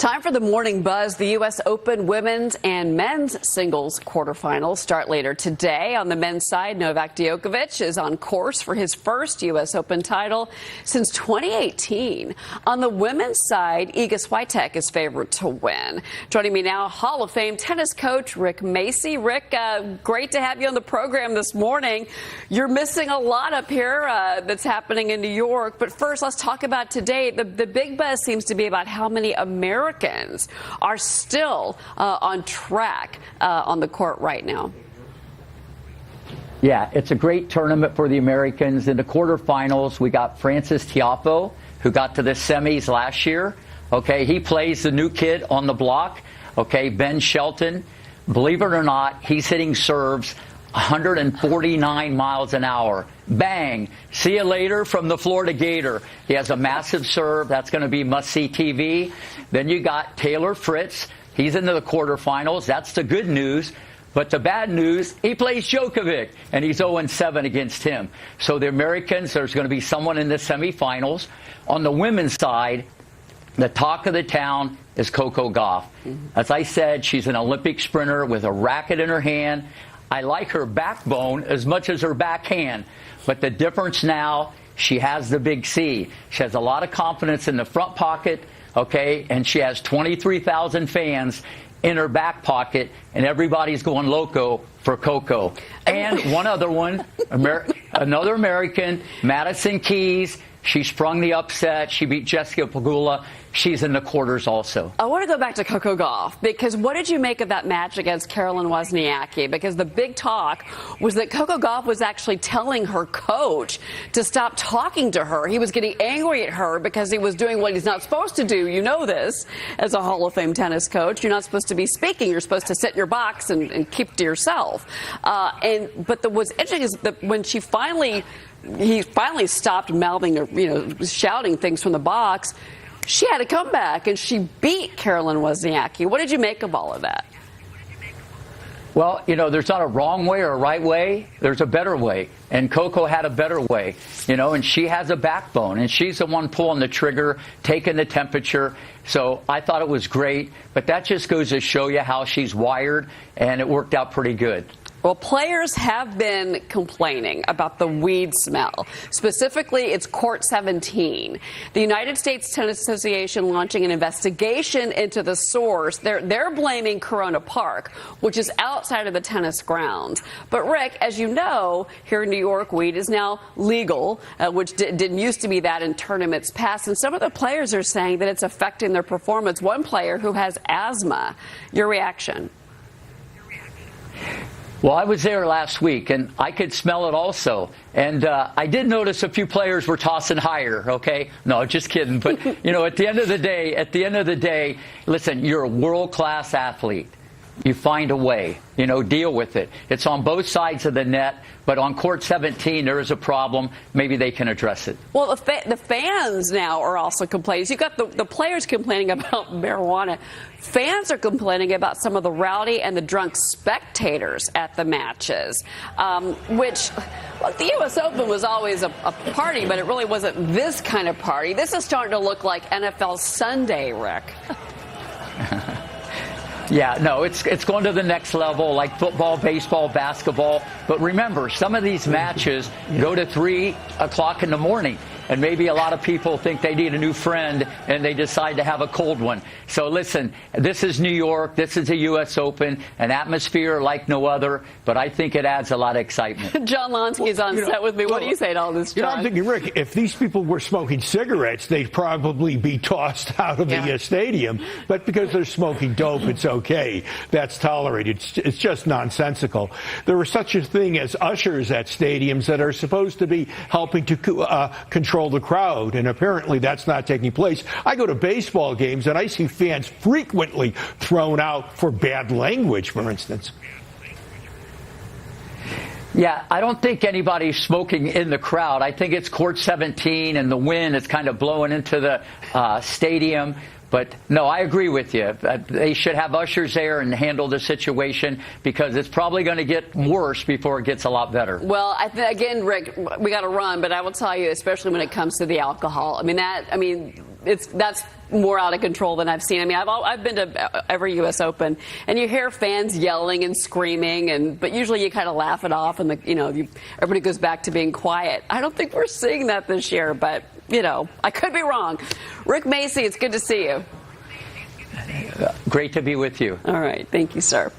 Time for the morning buzz. The U.S. Open women's and men's singles quarterfinals start later today. On the men's side, Novak Djokovic is on course for his first U.S. Open title since 2018. On the women's side, Iga Swiatek is favored to win. Joining me now, Hall of Fame tennis coach Rick Macci. Rick, great to have you on the program this morning. You're missing a lot up here that's happening in New York. But first, let's talk about today. The big buzz seems to be about how many Americans are still on track on the court right now. Yeah, it's a great tournament for the Americans. In the quarterfinals, we got Francis Tiafoe, who got to the semis last year. Okay, he plays the new kid on the block. Okay, Ben Shelton. Believe it or not, he's hitting serves 149 miles an hour. Bang! See you later from the Florida Gator. He has a massive serve. That's going to be must-see TV. Then you got Taylor Fritz. He's into the quarterfinals. That's the good news. But the bad news, he plays Djokovic, and he's 0-7 against him. So the Americans, there's going to be someone in the semifinals. On the women's side, the talk of the town is Coco Gauff. As I said, she's an Olympic sprinter with a racket in her hand. I like her backbone as much as her backhand. But the difference now, she has the big C. She has a lot of confidence in the front pocket, okay, and she has 23,000 fans in her back pocket, and everybody's going loco for Coco. And one other one, another American, Madison Keys. She sprung the upset. She beat Jessica Pegula. She's in the quarters also. I want to go back to Coco Gauff, because what did you make of that match against Caroline Wozniacki? Because the big talk was that Coco Gauff was actually telling her coach to stop talking to her. He was getting angry at her because he was doing what he's not supposed to do. You know this as a Hall of Fame tennis coach. You're not supposed to be speaking. You're supposed to sit in your box and keep to yourself. But what's interesting is that when he finally stopped mouthing or shouting things from the box, she had a comeback, and she beat Caroline Wozniacki. What did you make of all of that? Well, there's not a wrong way or a right way. There's a better way. And Coco had a better way, and she has a backbone. And she's the one pulling the trigger, taking the temperature. So I thought it was great. But that just goes to show you how she's wired, and it worked out pretty good. Well, players have been complaining about the weed smell. Specifically, it's Court 17. The United States Tennis Association launching an investigation into the source. They're blaming Corona Park, which is outside of the tennis grounds. But, Rick, as you know, here in New York, weed is now legal, which didn't used to be that in tournaments past. And some of the players are saying that it's affecting their performance. One player who has asthma. Your reaction? Well, I was there last week, and I could smell it also. And I did notice a few players were tossing higher, okay? No, just kidding. But, at the end of the day, listen, you're a world-class athlete. You find a way, deal with it. It's on both sides of the net, but on Court 17, there is a problem. Maybe they can address it. Well, the fans now are also complaining. You've got the players complaining about marijuana. Fans are complaining about some of the rowdy and the drunk spectators at the matches, which, look, the U.S. Open was always a party, but it really wasn't this kind of party. This is starting to look like NFL Sunday, Rick. Yeah, no, it's going to the next level, like football, baseball, basketball. But remember, some of these matches go to 3 o'clock in the morning. And maybe a lot of people think they need a new friend, and they decide to have a cold one. So listen, this is New York. This is the U.S. Open, an atmosphere like no other. But I think it adds a lot of excitement. John Lonsky is on set with me. What do you say to all this, John? I'm thinking, Rick, if these people were smoking cigarettes, they'd probably be tossed out of the stadium. But because they're smoking dope, it's okay. That's tolerated. It's just nonsensical. There is such a thing as ushers at stadiums that are supposed to be helping to control the crowd, and apparently that's not taking place. I go to baseball games, and I see fans frequently thrown out for bad language, for instance. Yeah, I don't think anybody's smoking in the crowd. I think it's Court 17, and the wind is kind of blowing into the stadium. But, no, I agree with you. They should have ushers there and handle the situation, because it's probably going to get worse before it gets a lot better. Well, again, Rick, we got to run, but I will tell you, especially when it comes to the alcohol. I mean, that's more out of control than I've seen. I mean, I've been to every U.S. Open, and you hear fans yelling and screaming, but usually you kind of laugh it off, and everybody goes back to being quiet. I don't think we're seeing that this year, but I could be wrong. Rick Macci, it's good to see you. Great to be with you. All right, thank you, sir.